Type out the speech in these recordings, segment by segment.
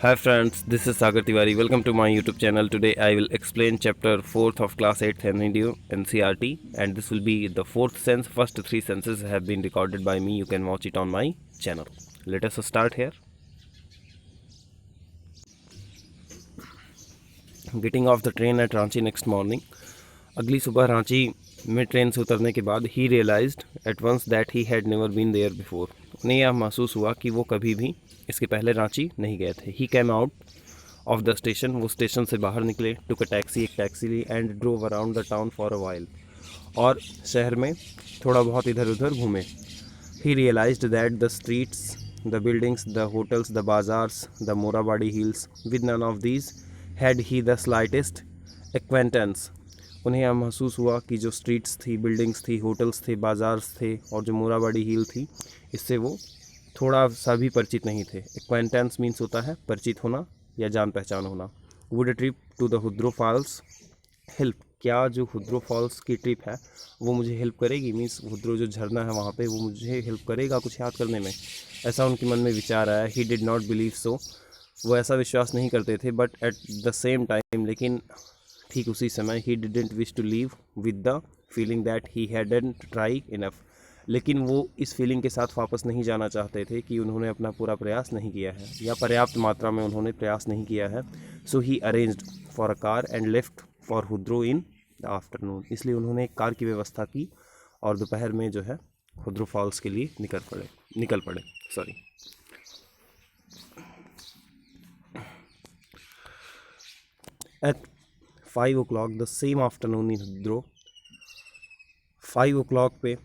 Hi friends, this is Sagar Tiwari. Welcome to my YouTube channel. Today I will explain chapter 4th of class 8th NCERT, and this will be the fourth sense. First three senses have been recorded by me. You can watch it on my channel. Let us start here. Getting off the train at Ranchi next morning. अगली सुबह रांची में train से उतरने के बाद ही realised at once that he had never been there before. उन्हें यह महसूस हुआ कि वो कभी भी इसके पहले रांची नहीं गए थे. He came out of the station. वो स्टेशन से बाहर निकले. Took a taxi. एक टैक्सी ली and drove around the town for a while. और शहर में थोड़ा बहुत इधर उधर घूमे. He realised that the streets, the buildings, the hotels, the bazaars, the Morabadi hills, with none of these had he the slightest acquaintance. उन्हें यह महसूस हुआ कि जो स्ट्रीट्स थी, बिल्डिंग्स थी, होटल्स थे, बाजार्स थे और जो मोराबाड़ी हिल थी, इससे वो थोड़ा सा भी परिचित नहीं थे. एक्वेंटेंस मीन्स होता है परिचित होना या जान पहचान होना. Would a trip to the Hudru falls help. क्या जो हुद्रो फॉल्स की ट्रिप है वो मुझे हेल्प करेगी? मीन्स हुद्रो जो झरना है वहाँ पे, वो मुझे हेल्प करेगा कुछ याद करने में? ऐसा उनके मन में विचार आया. He did not believe so. वो ऐसा विश्वास नहीं करते थे. But at the same time, लेकिन ठीक उसी समय, he didn't wish to leave with the feeling that he hadn't try enough. लेकिन वो इस फीलिंग के साथ वापस नहीं जाना चाहते थे कि उन्होंने अपना पूरा प्रयास नहीं किया है या पर्याप्त मात्रा में उन्होंने प्रयास नहीं किया है. So he arranged for a car and left for Hudru in the afternoon. इसलिए उन्होंने एक कार की व्यवस्था की और दोपहर में जो है हुद्रो फॉल्स के लिए निकल पड़े. Sorry. At 5 o'clock the same afternoon in Hudru. 5 o'clock पे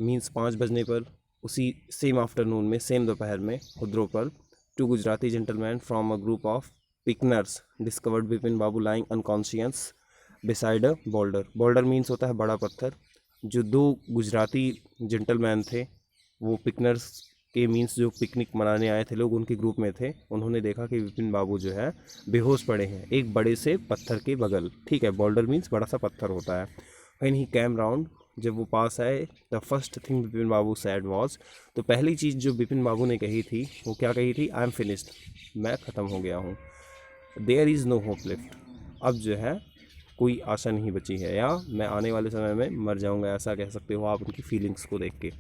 मीन्स 5 बजने पर, उसी सेम आफ्टरनून में, सेम दोपहर में हुद्रो पर, two Gujarati gentleman from a group of picnickers discovered Bipin Babu lying unconscious beside a boulder. Boulder means होता है बड़ा पत्थर. जो दो गुजराती जेंटलमैन थे, वो पिकनर्स के मीन्स जो पिकनिक मनाने आए थे लोग, उनके ग्रुप में थे. उन्होंने देखा कि विपिन बाबू जो है बेहोश पड़े हैं एक बड़े से पत्थर के बगल. ठीक है, बोल्डर मीन्स बड़ा सा पत्थर होता है. व्हेन ही कैम राउंड, जब वो पास आए, the first thing Vipin Babu sad was, तो पहली चीज़ जो विपिन बाबू ने कही थी वो क्या कही थी? I am finished. मैं ख़त्म हो गया हूँ. There is no hope left. अब जो है कोई आशा नहीं बची है, या मैं आने वाले समय में मर जाऊँगा, ऐसा कह सकते हो आप उनकी फीलिंग्स को देख के.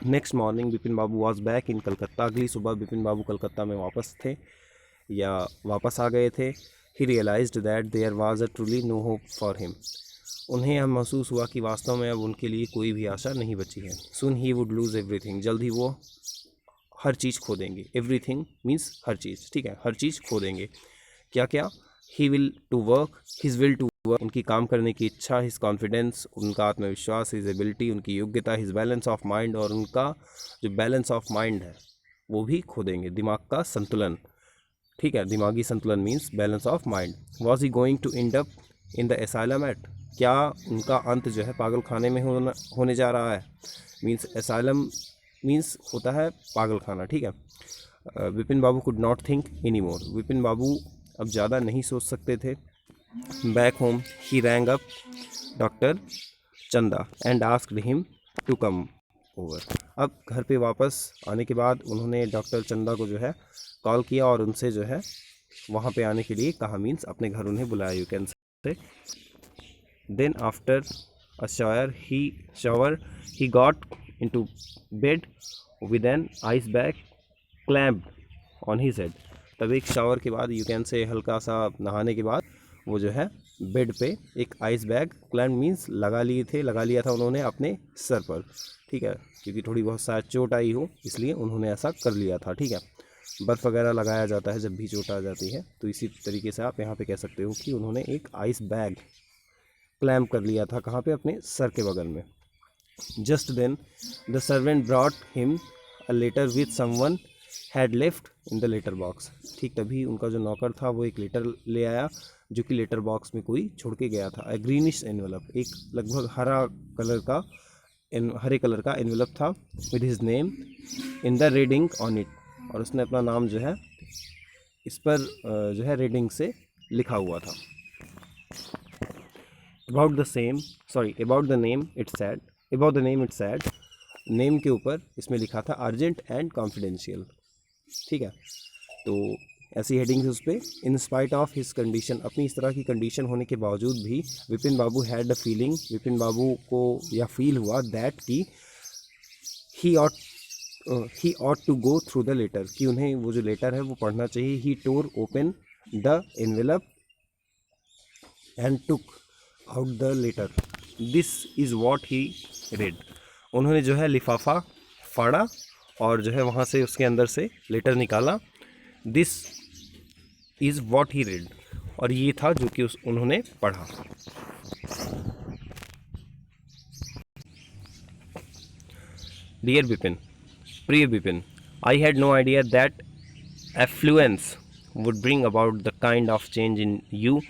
Next morning Bipin Babu was back in Calcutta. अगली सुबह बिपिन बाबू कलकत्ता में वापस थे या वापस आ गए थे. He realised that there was a truly no hope for him. उन्हें यह महसूस हुआ कि वास्तव में अब उनके लिए कोई भी आशा नहीं बची है. Soon he would lose everything. जल्द ही वो हर चीज़ खो देंगे. एवरीथिंग मीन्स हर चीज़. ठीक है, हर चीज़ खो देंगे. क्या क्या? He will to work, his will to work, उनकी काम करने की इच्छा, हिज कॉन्फिडेंस, उनका आत्मविश्वास, हिज एबिलिटी, उनकी योग्यता, हिज बैलेंस ऑफ माइंड, और उनका जो बैलेंस ऑफ माइंड है वो भी खो देंगे. दिमाग का संतुलन. ठीक है, दिमागी संतुलन means balance of mind. Was he going to end up in the asylum at. क्या उनका अंत जो है पागल खाने में होने जा रहा है? मीन्स एसाइलम मीन्स होता है पागल खाना. ठीक है. Vipin Babu could not think any more. Vipin Babu अब ज़्यादा नहीं सोच सकते थे. Back home he rang up doctor Chanda and asked him to come over. अब घर पे वापस आने के बाद उन्होंने डॉक्टर चंदा को जो है कॉल किया और उनसे जो है वहाँ पे आने के लिए कहा. मीन्स अपने घर उन्हें बुलाया, you can say. Then after a shower he got into bed with an ice bag clamped on his head. तब एक शावर के बाद, यू कैन से हल्का सा नहाने के बाद, वो जो है बेड पे एक आइस बैग, क्लैम्प मीन्स लगा लिया था उन्होंने अपने सर पर. ठीक है, क्योंकि थोड़ी बहुत शायद चोट आई हो इसलिए उन्होंने ऐसा कर लिया था. ठीक है, बर्फ़ वगैरह लगाया जाता है जब भी चोट आ जाती है, तो इसी तरीके से आप यहाँ पे कह सकते हो कि उन्होंने एक आइस बैग क्लैम्प कर लिया था. कहाँ पे? अपने सर के बगल में. Just then the servant brought him a letter with someone had left in the letter box. ठीक तभी उनका जो नौकर था वो एक लेटर ले आया जो कि लेटर बॉक्स में कोई छोड़ के गया था. A greenish envelope. एक लगभग हरे कलर का एनवेलप था. With his name in the red ink on it. और उसने अपना नाम जो है इस पर जो है रेड इंक से लिखा हुआ था. about the name it said. Name के ऊपर इसमें लिखा था अर्जेंट एंड कॉन्फिडेंशियल. ठीक है, तो ऐसी हेडिंग थी उस पर, in spite of his condition, अपनी इस तरह की कंडीशन होने के बावजूद भी Vipin Babu had a feeling, Vipin Babu को यह फील हुआ दैट कि he ought to go through the letter, कि उन्हें वो जो लेटर है वो पढ़ना चाहिए। He tore open the envelope and took out the letter, this is what he read, उन्होंने जो है लिफाफा फाड़ा और जो है वहाँ से उसके अंदर से लेटर निकाला। This is what he red, और ये था जो कि उन्होंने पढ़ा। डियर बिपिन, प्रिय Bipin, I had no idea that affluence would bring about the kind of change in you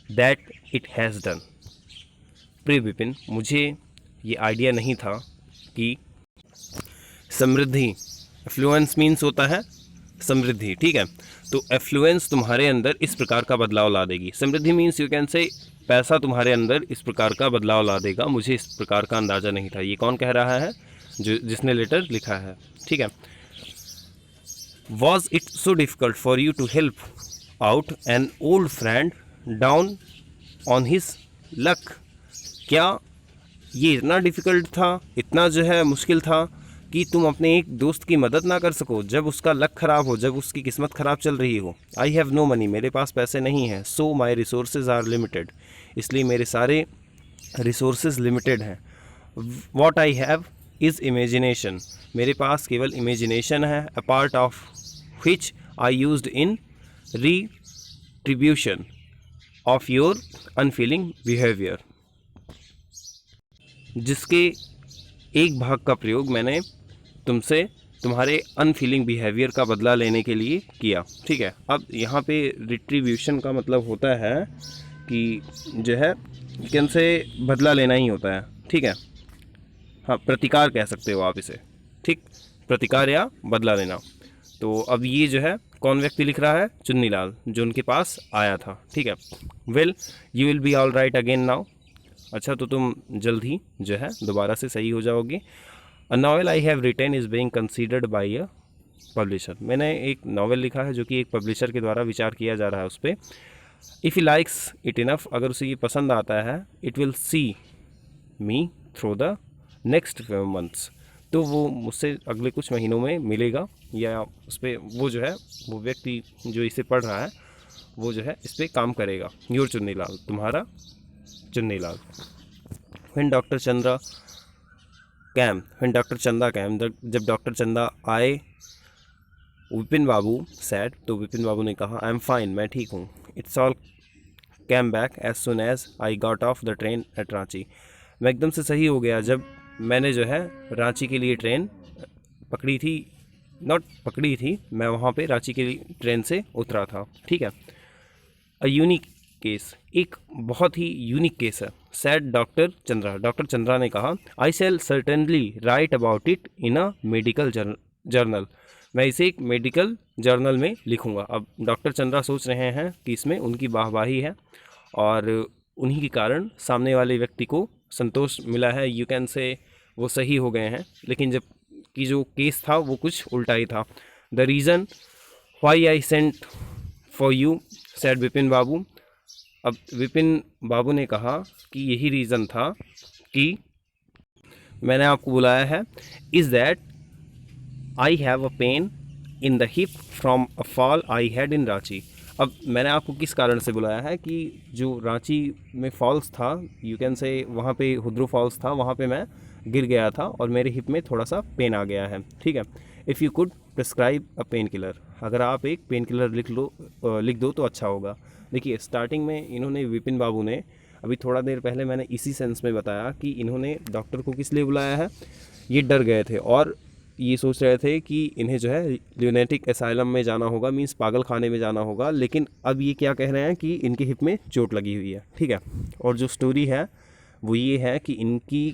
that it has done. प्रिय बिपिन, मुझे ये आइडिया नहीं था कि समृद्धि, एफ्लुएंस मीन्स होता है समृद्धि, ठीक है, तो एफ्लुएंस तुम्हारे अंदर इस प्रकार का बदलाव ला देगी। समृद्धि मीन्स यू कैन से पैसा तुम्हारे अंदर इस प्रकार का बदलाव ला देगा, मुझे इस प्रकार का अंदाज़ा नहीं था। ये कौन कह रहा है? जिसने लेटर लिखा है, ठीक है। Was it so difficult for you to help out an old friend down on his luck, क्या ये इतना डिफ़िकल्ट था, इतना जो है मुश्किल था कि तुम अपने एक दोस्त की मदद ना कर सको जब उसका लक ख़राब हो, जब उसकी किस्मत ख़राब चल रही हो। आई हैव नो मनी, मेरे पास पैसे नहीं हैं। सो माई रिसोर्सेज आर लिमिटेड, इसलिए मेरे सारे रिसोर्सेज लिमिटेड हैं। What I have is imagination, मेरे पास केवल इमेजिनेशन है। A part of which I used in retribution of your unfailing behaviour, जिसके एक भाग का प्रयोग मैंने तुमसे तुम्हारे अनफीलिंग बिहेवियर का बदला लेने के लिए किया, ठीक है। अब यहाँ पे रिट्रीब्यूशन का मतलब होता है कि जो है किन से बदला लेना ही होता है, ठीक है। हाँ, प्रतिकार कह सकते हो आप इसे, ठीक, प्रतिकार या बदला लेना। तो अब ये जो है कौन व्यक्ति लिख रहा है? चुन्नी लाल, जो उनके पास आया था, ठीक है। Well you will be all right again now, अच्छा तो तुम जल्द ही जो है दोबारा से सही हो जाओगे। A novel I have written is being considered by a publisher, मैंने एक नावल लिखा है जो कि एक पब्लिशर के द्वारा विचार किया जा रहा है उस पर। If he likes it enough, अगर उसे ये पसंद आता है, it will see me through the next few months, तो वो मुझसे अगले कुछ महीनों में मिलेगा, या उस पर वो जो है वो व्यक्ति जो इसे पढ़ रहा है वो जो है इस पर काम करेगा। योर चुन्नी लाल, तुम्हारा चुन्नी लाल। व्हेन डॉक्टर चंदा कैम, जब डॉक्टर चंदा आए, विपिन बाबू सैड, तो विपिन बाबू ने कहा आई एम फाइन, मैं ठीक हूँ। It's all came back as soon as I got off the train at Ranchi, मैं एकदम से सही हो गया जब मैंने जो है रांची के लिए ट्रेन पकड़ी थी, मैं वहाँ पे रांची के लिए ट्रेन से उतरा था, ठीक है। अ यूनिक केस, एक बहुत ही यूनिक केस है। सैड डॉक्टर चंद्रा ने कहा, I shall certainly write about it in a medical journal, मैं इसे एक मेडिकल जर्नल में लिखूंगा। अब डॉक्टर चंद्रा सोच रहे हैं कि इसमें उनकी वाहवाही है और उन्हीं के कारण सामने वाले व्यक्ति को संतोष मिला है, यू कैन से वो सही हो गए हैं, लेकिन जब कि जो केस था वो कुछ उल्टा ही था। The reason why I sent for you, said Vipin Babu, अब विपिन बाबू ने कहा कि यही रीज़न था कि मैंने आपको बुलाया है। Is that I have a pain in the hip from a fall I had in Ranchi, अब मैंने आपको किस कारण से बुलाया है कि जो रांची में फॉल्स था, यू कैन से वहाँ पे हुद्रू फॉल्स था, वहाँ पे मैं गिर गया था और मेरे हिप में थोड़ा सा पेन आ गया है, ठीक है। If you could prescribe a pain killer, अगर आप एक पेन किलर लिख दो तो अच्छा होगा। देखिए स्टार्टिंग में इन्होंने, विपिन बाबू ने, अभी थोड़ा देर पहले मैंने इसी सेंस में बताया कि इन्होंने डॉक्टर को किस लिए बुलाया है, ये डर गए थे और ये सोच रहे थे कि इन्हें जो है ल्यूनेटिक एसाइलम में जाना होगा, मीन्स पागल खाने में जाना होगा, लेकिन अब ये क्या कह रहे हैं कि इनके हिप में चोट लगी हुई है, ठीक है। और जो स्टोरी है वो ये है कि इनकी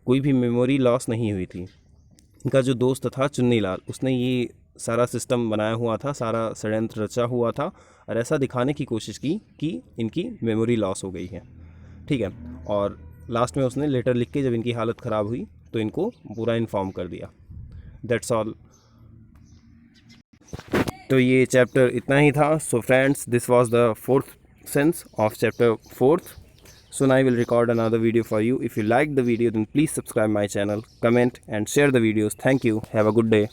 कोई भी मेमोरी लॉस नहीं हुई थी। इनका जो दोस्त था चुन्नी लाल, उसने ये सारा सिस्टम बनाया हुआ था, सारा षड्यंत्र रचा हुआ था और ऐसा दिखाने की कोशिश की कि इनकी मेमोरी लॉस हो गई है, ठीक है। और लास्ट में उसने लेटर लिख के जब इनकी हालत ख़राब हुई तो इनको पूरा इन्फॉर्म कर दिया। That's all. तो ये चैप्टर इतना ही था. So friends, this was the fourth sense of chapter 4th. Soon I will record another video for you. If you liked the video, then please subscribe my channel, comment and share the videos. Thank you. Have a good day.